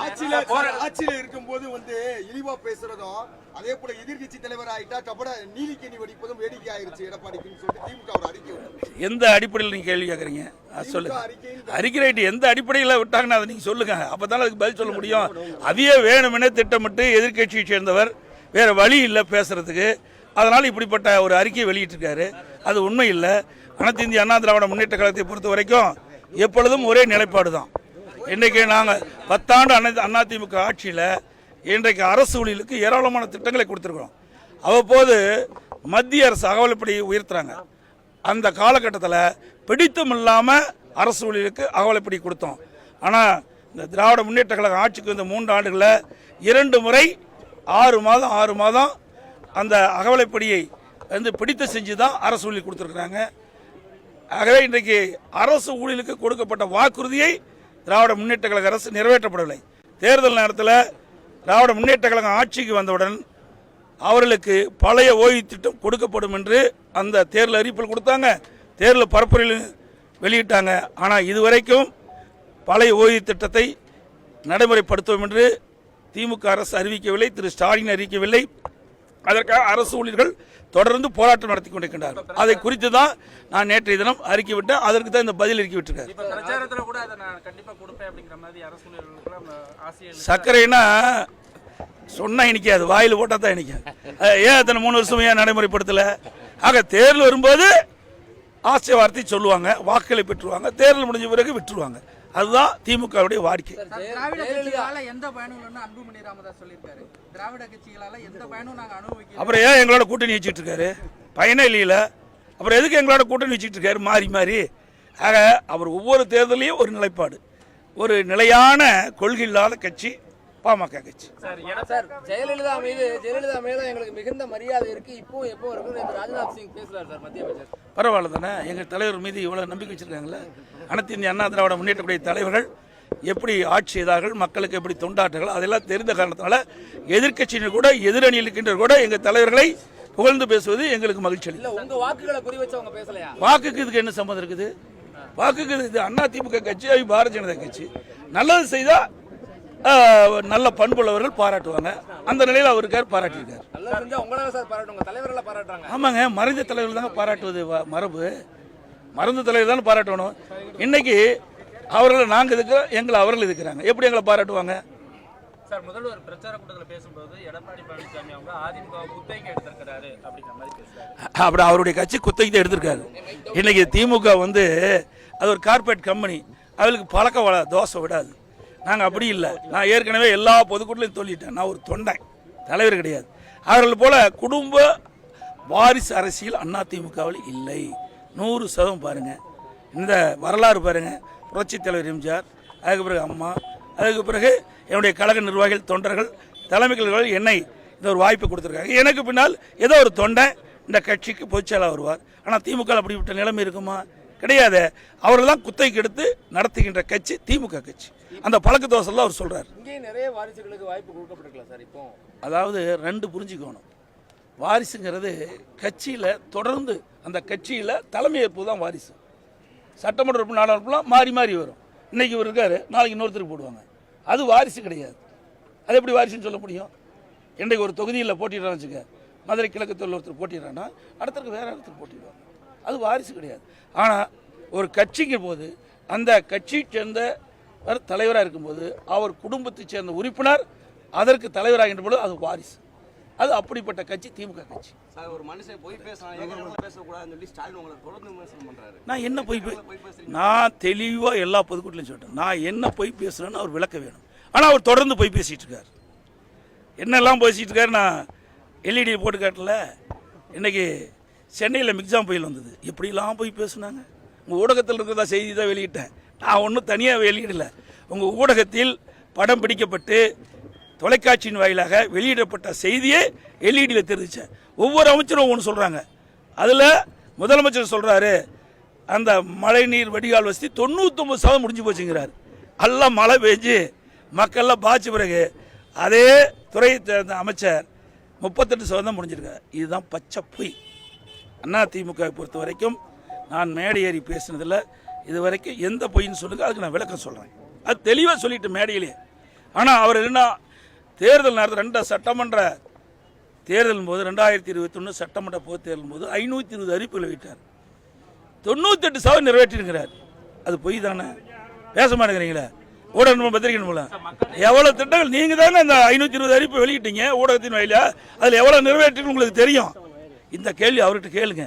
ஆட்சியில இருக்கும்போது இழிவா பேசுறதும் அதே போல எதிர்கட்சி தலைவர் ஆயிட்டா கபட நீதிக்கணி வெடிப்பதும் வேடிக்கை ஆயிருச்சு எடப்பாடிக்குன்னு சொல்லிட்டு திமுக ஒரு அறிக்கை. எந்த அடிப்படையில் நீங்க கேள்வி கேட்கறீங்க சொல்லுங்க. அறிக்கை ரைட்டு எந்த அடிப்படையில் விட்டாங்கன்னு அதை நீங்க சொல்லுங்க, அப்பதான் அதுக்கு பதில் சொல்ல முடியும். அதையே வேணுமெனே திட்டமிட்டு எதிர்கட்சியை சேர்ந்தவர் வேற வழி இல்லை பேசுறதுக்கு, அதனால இப்படிப்பட்ட ஒரு அறிக்கையை வெளியிட்டிருக்காரு. அது உண்மை இல்லை. அனைத்து இந்திய அண்ணா திராவிட முன்னேற்ற கழகத்தை பொறுத்த வரைக்கும் எப்பொழுதும் ஒரே நிலைப்பாடு தான். இன்றைக்கு நாங்கள் 10 ஆண்டு அதிமுக ஆட்சியில் இன்றைக்கு அரசு ஊழியர்களுக்கு ஏராளமான திட்டங்களை கொடுத்துருக்கிறோம். அவ்வப்போது மத்திய அரசு அகவலைப்படியை உயர்த்துறாங்க. அந்த காலகட்டத்தில் பிடித்தம் இல்லாமல் அரசு ஊழியர்களுக்கு அகவலைப்படி கொடுத்தோம். ஆனால் இந்த திராவிட முன்னேற்ற கழகம் ஆட்சிக்கு இந்த 3 ஆண்டுகளில் 2 முறை 6 மாதம் அந்த அகவலைப்படியை பிடித்து செஞ்சு தான் அரசு ஊழியர் கொடுத்துருக்குறாங்க. ஆகவே இன்றைக்கு அரசு ஊழியர்களுக்கு கொடுக்கப்பட்ட வாக்குறுதியை திராவிட முன்னேற்ற கழக அரசு நிறைவேற்றப்படவில்லை. தேர்தல் நேரத்தில் திராவிட முன்னேற்ற கழகம் ஆட்சிக்கு வந்தவுடன் அவர்களுக்கு பழைய ஓய்வு திட்டம் கொடுக்கப்படும் என்று அந்த தேர்தல் அறிவிப்பில் கொடுத்தாங்க, தேர்தல் பரப்புரையில் வெளியிட்டாங்க. ஆனால் இதுவரைக்கும் பழைய ஓய்வு திட்டத்தை நடைமுறைப்படுத்துவோம் என்று திமுக அரசு அறிவிக்கவில்லை, திரு ஸ்டாலின் அறிவிக்கவில்லை. அதற்காக அரசு ஊழியர்கள் தொடர்ந்து போராட்டம் நடத்தி கொண்டிருக்கின்றார்கள். அதை குறித்து தான் நான் நேற்றைய தினம் அறிக்கை விட்டேன். அதற்கு தான் இந்த பதில் அறிக்கை விட்டுருக்காரு. சர்க்கரைனா சொன்னா இனிக்காது, வாயில் போட்டா தான் இனிக்காது. ஏன் அத்தனை 3 வருஷம் ஏன் நடைமுறைப்படுத்தல? ஆக தேர்தல் வரும்போது ஆசை வார்த்தை சொல்லுவாங்க, வாக்குகளை பெற்றுவாங்க, தேர்தல் முடிஞ்ச பிறகு விட்டுருவாங்க. அதுதான் திமுகவுடைய வாடிக்கை. அப்புறம் ஏன் எங்களோட கூட்டணி வச்சுட்டு இருக்காரு? பயனே இல்லையில. அப்புறம் எதுக்கு எங்களோட கூட்டணி வச்சுட்டு இருக்காரு மாறி மாறி? ஆக அவர் ஒவ்வொரு தேர்தலையும் ஒரு நிலைப்பாடு, ஒரு நிலையான கொள்கை இல்லாத கட்சி பாமக கட்சி. ஜெயலலிதா மீது எங்களுக்கு மிகுந்த மரியாதை இருக்கு. இப்போ எப்போ ராஜ்நாத் சிங் பேசுறாரு சார், மத்திய அமைச்சர். பரவாயில்ல தானே, எங்கள் தலைவர் மீது இவ்வளவு நம்பிக்கை வச்சிருக்காங்களே. அனைத்து இந்திய அண்ணா திராவிட முன்னேற்றக்கூடிய தலைவர்கள் எப்படி ஆட்சி செய்தார்கள், மக்களுக்கு எப்படி தொண்டாற்றுகள், அதெல்லாம் தெரிந்த காரணத்தினால எதிர்கட்சியினர் கூட எதிரணியில் இருக்கின்ற கூட எங்கள் தலைவர்களை புகழ்ந்து பேசுவது எங்களுக்கு மகிழ்ச்சி அளிக்கும். உங்க வாக்குகளை குறி வச்சு அவங்க பேசலையா? வாக்குக்கு இதுக்கு என்ன சம்பந்தம் இருக்குது? வாக்குக்கு இது அதிமுக கட்சி, பாரதிய ஜனதா கட்சி. நல்லது செய்தா நல்ல பண்புள்ளவர்கள் பாராட்டுவாங்க. அந்த நிலையில் அவருக்கார் பாராட்டியிருக்காரு. ஆமாங்க, மறைந்த தலைவர்கள் தாங்க பாராட்டுவது மரபு. மறைந்த தலைவர் தானே பாராட்டணும். இன்னைக்கு அவர்களை நாங்கள் இருக்கிறோம், எங்களை அவர்கள் இருக்கிறாங்க. எப்படி எங்களை பாராட்டுவாங்க? சார், முதல்வர் பிரச்சார கூட்டத்தில் பேசும்போது எடப்பாடி பழனிசாமி அவங்க அதிமுக குத்தகைக்கு எடுத்திருக்கிறாரு அப்படிங்கிற மாதிரி பேசுறாரு. அப்படி அவருடைய கட்சி குத்தகைக்கு எடுத்திருக்காரு. இன்னைக்கு திமுக அது ஒரு கார்பரேட் கம்பெனி, அவளுக்கு பழக்க தோசை விடாது. நாங்கள் அப்படி இல்லை. நான் ஏற்கனவே எல்லா பொதுக்கூட்டிலையும் சொல்லிட்டேன், நான் ஒரு தொண்டை, தலைவர் கிடையாது. அவர்கள் போல குடும்ப வாரிசு அரசியல் அதிமுகவில் இல்லை. 100% பாருங்க, இந்த வரலாறு பாருங்க. புரட்சி தலைவர் எம்ஜிஆர், அதுக்கு பிறகு அம்மா, அதுக்கு பிறகு என்னுடைய கழக நிர்வாகிகள், தொண்டர்கள், தலைமைகள் என்னை இந்த ஒரு வாய்ப்பு கொடுத்துருக்காங்க. எனக்கு பின்னால் ஏதோ ஒரு தொண்டை இந்த கட்சிக்கு பொதுச்செயலாளர் வருவார். ஆனால் திமுக அப்படிப்பட்ட நிலைமை இருக்குமா? கிடையாது. அவர்கள் தான் குத்தகைக்கு எடுத்து நடத்துகின்ற கட்சி திமுக கட்சி. அந்த பழக்க தோசைலாம் அவர் சொல்றாரு. இங்கே நிறைய வாரிசுகளுக்கு வாய்ப்பு கொடுக்கப்பட்டிருக்கலாம் சார். இப்போ அதாவது 2 புரிஞ்சுக்கணும். வாரிசுங்கிறது கட்சியில் தொடர்ந்து அந்த கட்சியில் தலைமையேற்பு தான் வாரிசு. சட்டமன்ற உறுப்பினர், நாடாளுமன்றம் மாறி மாறி வரும். இன்னைக்கு இவர் இருக்காரு, நாளைக்கு இன்னொருத்தருக்கு போடுவாங்க. அது வாரிசு கிடையாது. அது எப்படி வாரிசுன்னு சொல்ல முடியும்? இன்றைக்கு ஒரு தொகுதியில் போட்டிடுறான்னு வச்சுக்க, மதுரை கிழக்கு தொழில் ஒருத்தர் போட்டிடுறான்னா அடுத்தருக்கு வேற ஒருத்தர் போட்டிடுவாங்க. அது வாரிசு கிடையாது. ஆனால் ஒரு கட்சிக்கு போது அந்த கட்சியை சேர்ந்த தலைவராக இருக்கும்போது அவர் குடும்பத்தை சேர்ந்த உறுப்பினர் அதற்கு தலைவராகின்ற பொழுது அது வாரிசு. அது அப்படிப்பட்ட கட்சி திமுக கட்சி. ஒரு மனுஷன் போய் நான் என்ன போய் நான் தெளிவாக எல்லா பொதுக்கூட்டிலையும் சொல்லிட்டேன். நான் என்ன போய் பேசுறேன்னு அவர் விளக்க வேணும். ஆனால் அவர் தொடர்ந்து போய் பேசிட்டு இருக்கார். என்னெல்லாம் பேசிட்டு இருக்காரு நான் எல்இடி போட்டு காட்டல. இன்னைக்கு சென்னையில் மிக்ஜாம் புயல் வந்தது, எப்படிலாம் போய் பேசுனாங்க. உங்கள் ஊடகத்தில் இருக்கிறதா செய்தி தான் வெளியிட்டேன், நான் ஒன்றும் தனியாக வெளியிடலை. உங்கள் ஊடகத்தில் படம் பிடிக்கப்பட்டு தொலைக்காட்சியின் வாயிலாக வெளியிடப்பட்ட செய்தியே எல்இடியில் தெரிவித்தேன். ஒவ்வொரு அமைச்சரும் ஒன்று சொல்கிறாங்க. அதில் முதலமைச்சர் சொல்கிறாரு, அந்த மழைநீர் வடிகால் வசதி 99% முடிஞ்சு போச்சுங்கிறார். எல்லாம் மழை பெஞ்சு மக்கள்லாம் பாய்ச்ச பிறகு அதே துறை அமைச்சர் 38% முடிஞ்சிருக்காரு. இதுதான் பச்சை பொய். அதிமுக பொறுத்த வரைக்கும் நான் மேடை ஏறி பேசினதில் இது வரைக்கும் எந்த பொய்ன்னு சொல்லுங்க, அதுக்கு நான் விளக்கம் சொல்கிறேன். அது தெளிவாக சொல்லிட்டு மேடையிலே. ஆனால் அவர் என்ன தேர்தல் நேரத்தில் 2 சட்டமன்ற தேர்தல் போது 2021 சட்டமன்ற பொதுத் தேர்தல் போது 520 அறிவிப்புகளை விட்டார். 98% நிறைவேற்றிருக்கிறார். அது பொய் தானே? பேச மாட்டேங்கிறீங்களே ஊடக பத்திரிகை மூலம். எவ்வளவு திட்டங்கள் நீங்க தானே இந்த 520 அறிவிப்பு வெளியிட்டீங்க ஊடகத்தின் வழியா, அதுல எவ்வளவு நிறைவேற்றி உங்களுக்கு தெரியும். இந்த கேள்வி அவர்கிட்ட கேளுங்க.